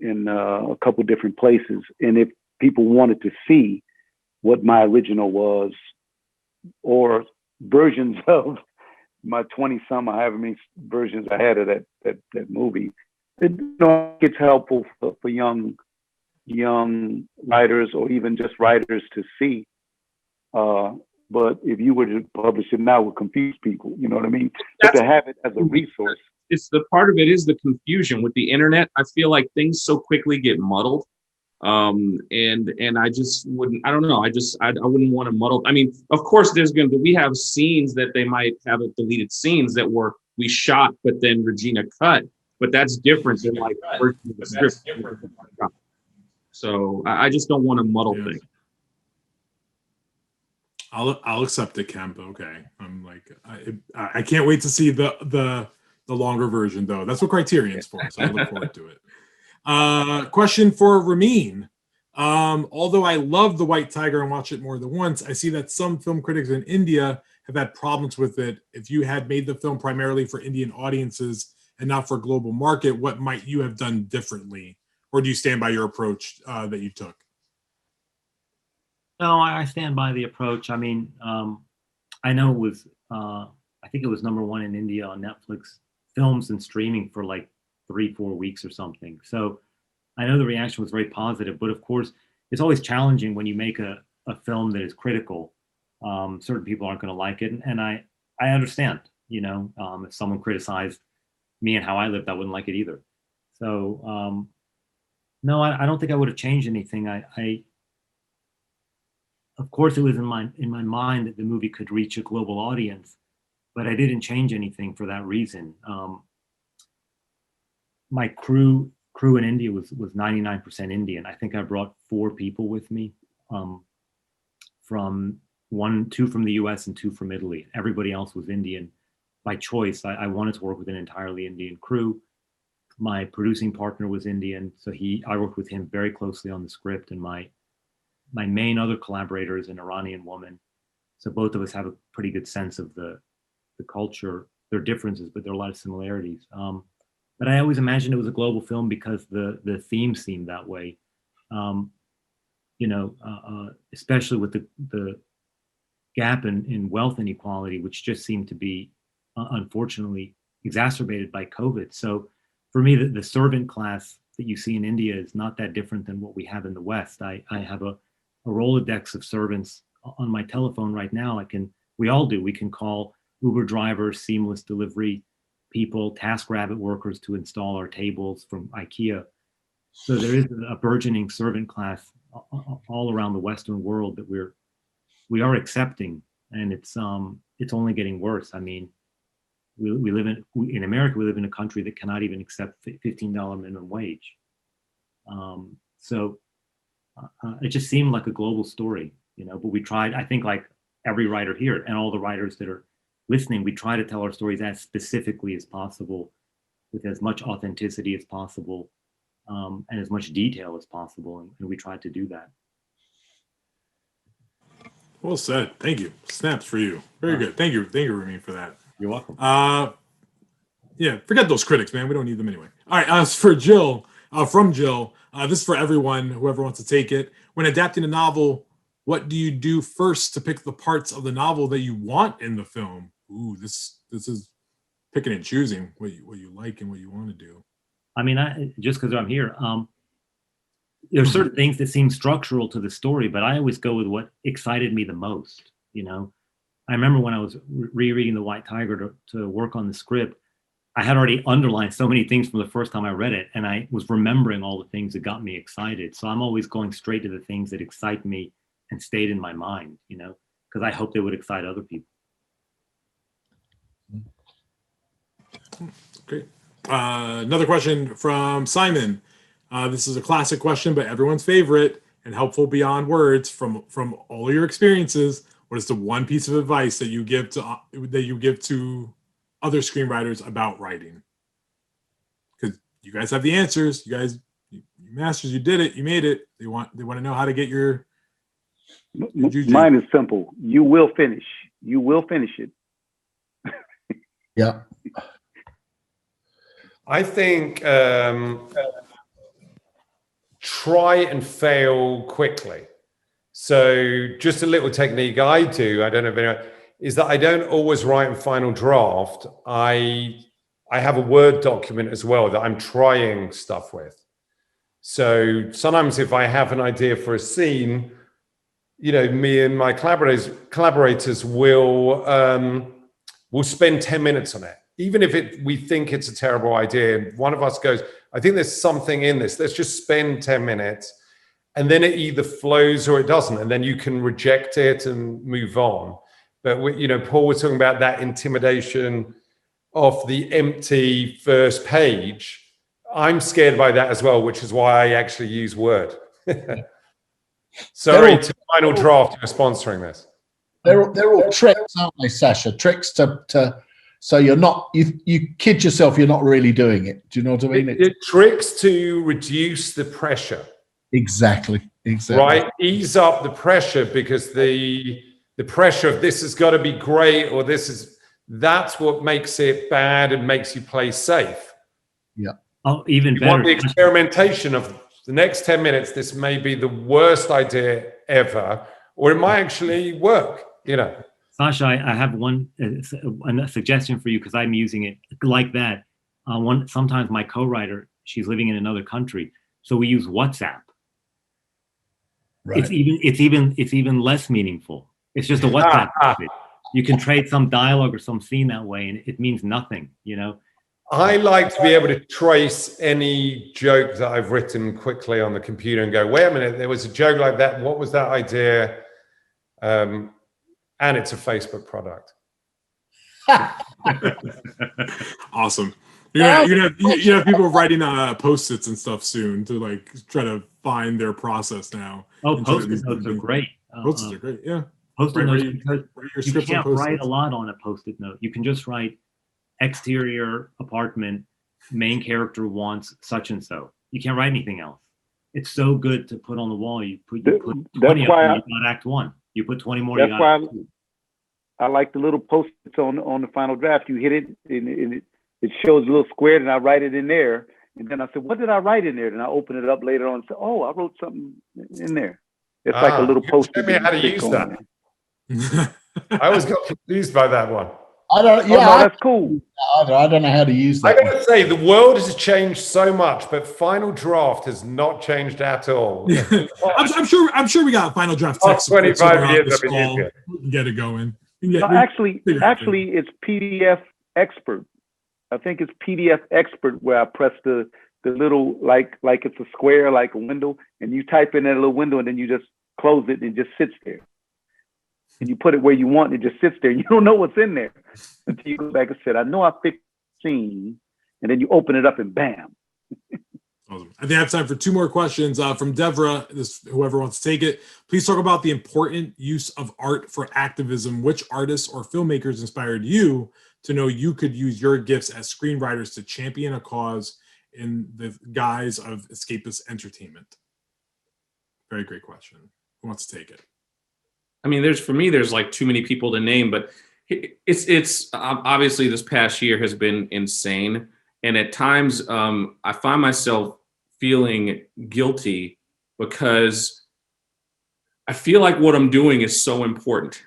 in a couple different places. And if people wanted to see what my original was, or versions of my 20-some or however many versions I had of that movie, it's helpful for young writers or even just writers to see. But if you were to publish it now, it would confuse people. You know what I mean? But to have it as a resource. It's the part of it is the confusion with the internet. I feel like things so quickly get muddled. And I just wouldn't, I don't know. I wouldn't want to muddle. I mean, of course we have scenes that they might have deleted scenes that we shot, but then Regina cut, but that's different than like. So I just don't want to muddle things. I'll accept it, Kemp. Okay, I'm like I can't wait to see the longer version though. That's what Criterion's for, so I look forward to it. Question for Ramin. Although I love The White Tiger and watched it more than once, I see that some film critics in India have had problems with it. If you had made the film primarily for Indian audiences and not for a global market, what might you have done differently? Or do you stand by your approach that you took? No, I stand by the approach. I mean, I know it was, I think it was #1 in India on Netflix films and streaming for like 3-4 weeks or something. So I know the reaction was very positive, but of course, it's always challenging when you make a film that is critical. Certain people aren't going to like it. And I understand, you know, if someone criticized me and how I lived, I wouldn't like it either. So, no, I don't think I would have changed anything. Of course, it was in my mind that the movie could reach a global audience, but I didn't change anything for that reason. My crew in India was 99% Indian. I think I brought 4 people with me, from 2 from the US and 2 from Italy. Everybody else was Indian by choice. I wanted to work with an entirely Indian crew. My producing partner was Indian, so I worked with him very closely on the script, and my main other collaborator is an Iranian woman. So both of us have a pretty good sense of the culture. There are differences, but there are a lot of similarities. But I always imagined it was a global film because the theme seemed that way. You know, especially with the gap in wealth inequality, which just seemed to be, unfortunately, exacerbated by COVID. So for me, the servant class that you see in India is not that different than what we have in the West. I have a Rolodex of servants on my telephone right now. We all do. We can call Uber drivers, seamless delivery people, TaskRabbit workers to install our tables from IKEA. So there is a burgeoning servant class all around the Western world that we are accepting, and it's only getting worse. I mean, we live in America. We live in a country that cannot even accept $15 minimum wage. So it just seemed like a global story, you know. But we tried. I think, like every writer here and all the writers that are listening, we try to tell our stories as specifically as possible, with as much authenticity as possible, and as much detail as possible, and we tried to do that. Well said. Thank you. Snaps for you. Very good. Thank you, Ramin, for that. You're welcome. Yeah, forget those critics, man. We don't need them anyway. All right, as for Jill, from Jill, this is for everyone, whoever wants to take it. When adapting a novel, what do you do first to pick the parts of the novel that you want in the film? Ooh, this is picking and choosing what you like and what you want to do. I mean, just because I'm here, there are certain things that seem structural to the story, but I always go with what excited me the most. You know, I remember when I was rereading The White Tiger to work on the script, I had already underlined so many things from the first time I read it, and I was remembering all the things that got me excited. So I'm always going straight to the things that excite me and stayed in my mind, you know, because I hope they would excite other people. Great. Another question from Simon. This is a classic question, but everyone's favorite and helpful beyond words. From all your experiences, what is the one piece of advice that you give to other screenwriters about writing? Because you guys have the answers. You masters, you did it. You made it. They want to know how to get your juju. Mine is simple. You will finish. You will finish it. Yeah. I think try and fail quickly. So just a little technique I do, I don't know if anyone, is that I don't always write a final draft. I have a Word document as well that I'm trying stuff with. So sometimes if I have an idea for a scene, you know, me and my collaborators will spend 10 minutes on it. Even if we think it's a terrible idea, one of us goes, I think there's something in this. Let's just spend 10 minutes. And then it either flows or it doesn't. And then you can reject it and move on. But, you know, Paul was talking about that intimidation of the empty first page. I'm scared by that as well, which is why I actually use Word. Sorry to Final Draft who are sponsoring this. They're all tricks, aren't they, Sacha? Tricks to so you're not you kid yourself you're not really doing it. Do you know what I mean? It tricks to reduce the pressure. Exactly. Right, ease up the pressure, because the pressure of this has got to be great, or that's what makes it bad and makes you play safe. Yeah. Oh, even you better. want the experimentation of the next 10 minutes. This may be the worst idea ever, or it might actually work. Sacha, I have a suggestion for you, because I'm using it like that. Sometimes my co-writer, she's living in another country, so we use WhatsApp. Right. It's even less meaningful. It's just a WhatsApp message. You can trade some dialogue or some scene that way, and it means nothing. I like to be able to trace any joke that I've written quickly on the computer and go, wait a minute, there was a joke like that. What was that idea? And it's a Facebook product. Awesome. You have people writing Post-its and stuff soon to try to find their process now. Oh, Post-it notes are great. Post-its are great, yeah. Post-it notes, because you can't write a lot on a Post-it note. You can just write exterior apartment, main character wants such and so. You can't write anything else. It's so good to put on the wall. You put 20 up, you got Act 1. You put 20 more, that's you got why Act 2. I like the little Post-its on the Final Draft. You hit it, and it shows a little square, and I write it in there. And then I said, what did I write in there? And I open it up later on and say, oh, I wrote something in there. It's like a little Post-it. Tell me how to use that. I always got confused by that one. I don't. Yeah, no, that's cool. I don't know how to use that. I gotta say, the world has changed so much, but Final Draft has not changed at all. I'm sure we got Final Draft text. 25 years we can get it going. Actually, it's PDF Expert. I think it's PDF Expert where I press the little like it's a square, like a window, and you type in that little window, and then you just close it, and it just sits there. And you put it where you want, and it just sits there. You don't know what's in there until you go back and say, I know I fixed the scene, and then you open it up and bam. Awesome. I think I have time for 2 more questions from Devra. Whoever wants to take it. Please talk about the important use of art for activism. Which artists or filmmakers inspired you to know you could use your gifts as screenwriters to champion a cause in the guise of escapist entertainment? Very great question. Who wants to take it? I mean, there's like too many people to name, but it's obviously this past year has been insane. And at times I find myself feeling guilty because I feel like what I'm doing is so important,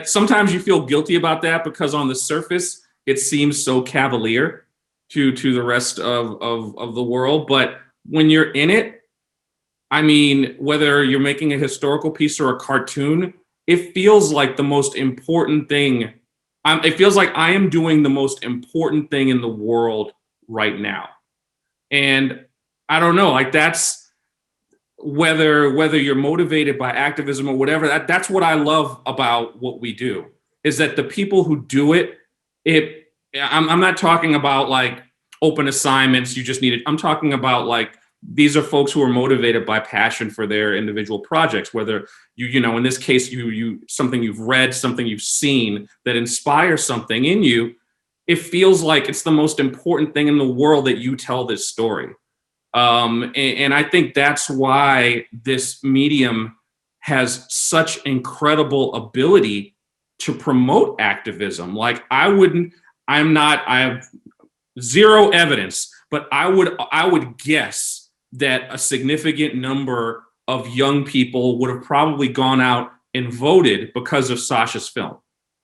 sometimes you feel guilty about that because on the surface, it seems so cavalier to the rest of the world. But when you're in it, I mean, whether you're making a historical piece or a cartoon, it feels like the most important thing. It feels like I am doing the most important thing in the world right now. And I don't know, that's whether you're motivated by activism or whatever, that's what I love about what we do, is that the people who do it, I'm not talking about like open assignments, you just need it. I'm talking about like, these are folks who are motivated by passion for their individual projects, whether in this case, you something you've read, something you've seen that inspires something in you. It feels like it's the most important thing in the world that you tell this story. And I think that's why this medium has such incredible ability to promote activism. Like I have zero evidence, but I would guess that a significant number of young people would have probably gone out and voted because of Sacha's film.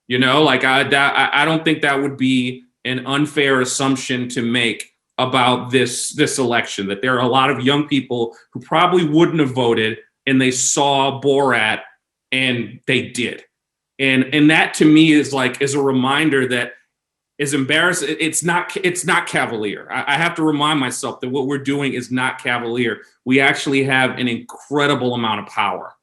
I don't think that would be an unfair assumption to make about this election, that there are a lot of young people who probably wouldn't have voted and they saw Borat and they did. And that to me is a reminder that is embarrassing. It's not cavalier. I have to remind myself that what we're doing is not cavalier. We actually have an incredible amount of power,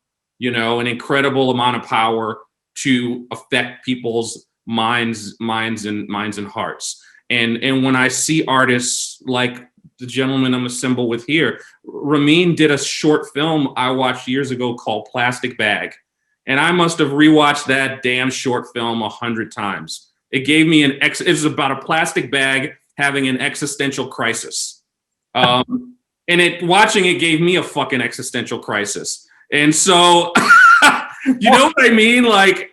an incredible amount of power to affect people's minds and hearts. And when I see artists like the gentleman I'm assembled with here. Ramin did a short film I watched years ago called Plastic Bag. And I must have rewatched that damn short film 100 times. It gave me it was about a plastic bag having an existential crisis. Watching it gave me a fucking existential crisis. And so, you know what I mean? Like,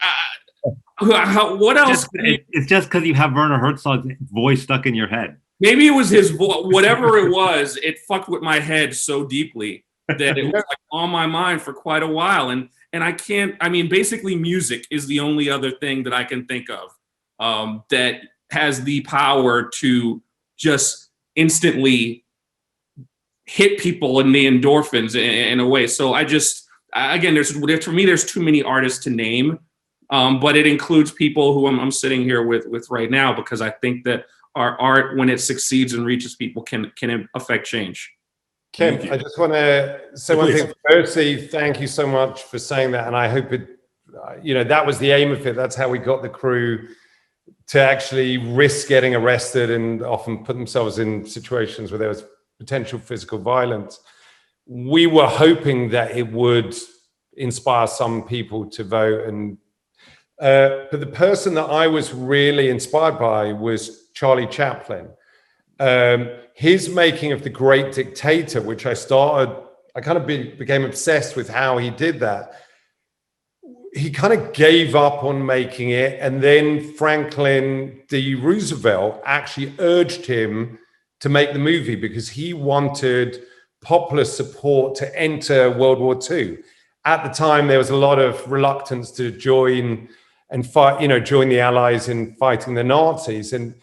what else? It's just because you have Werner Herzog's voice stuck in your head. Maybe it was his voice, whatever it was, it fucked with my head so deeply that it was like on my mind for quite a while. And I can't, I mean, basically music is the only other thing that I can think of that has the power to just instantly hit people in the endorphins in a way. So again, for me, there's too many artists to name, but it includes people who I'm sitting here with right now, because I think that our art, when it succeeds and reaches people, can affect change. Kemp, I just want to say one thing. Firstly, thank you so much for saying that. And I hope that was the aim of it. That's how we got the crew to actually risk getting arrested and often put themselves in situations where there was potential physical violence. We were hoping that it would inspire some people to vote. But the person that I was really inspired by was Charlie Chaplin. His making of The Great Dictator, which I kind of became obsessed with how he did that. He kind of gave up on making it, and then Franklin D. Roosevelt actually urged him to make the movie because he wanted popular support to enter World War II. At the time, there was a lot of reluctance to join and fight, join the Allies in fighting the Nazis. And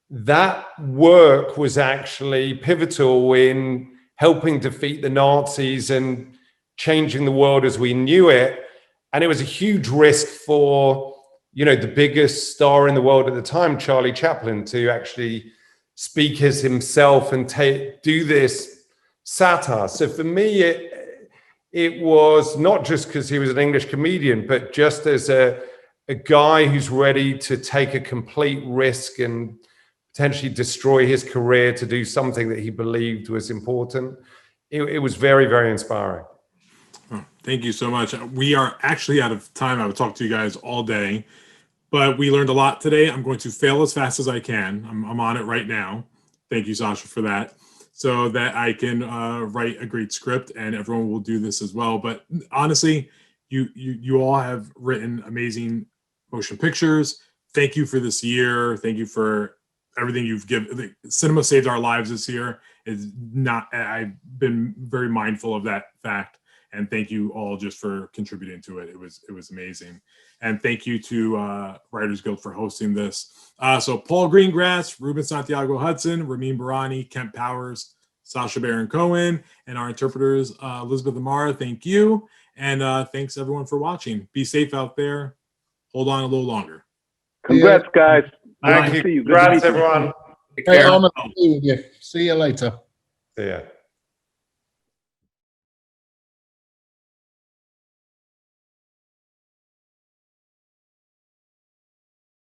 that work was actually pivotal in helping defeat the Nazis and changing the world as we knew it. And it was a huge risk for, the biggest star in the world at the time, Charlie Chaplin, to actually speak as himself and do this satire. So for me, it was not just because he was an English comedian, but just as a guy who's ready to take a complete risk and potentially destroy his career to do something that he believed was important. It was very, very inspiring. Oh, thank you so much. We are actually out of time. I would talk to you guys all day, but we learned a lot today. I'm going to fail as fast as I can. I'm on it right now. Thank you, Sacha, for that, so that I can write a great script, and everyone will do this as well. But honestly, you all have written amazing motion pictures. Thank you for this year. Thank you for everything you've given. Cinema saved our lives this year. I've been very mindful of that fact. And thank you all just for contributing to it. It was amazing. And thank you to Writers Guild for hosting this. So Paul Greengrass, Ruben Santiago-Hudson, Ramin Bahrani, Kemp Powers, Sacha Baron Cohen, and our interpreters, Elizabeth Amara, thank you. And thanks everyone for watching. Be safe out there. Hold on a little longer. Congrats, guys. Thank you. Congrats, everyone. Hey, honor to see you. See you later. See ya.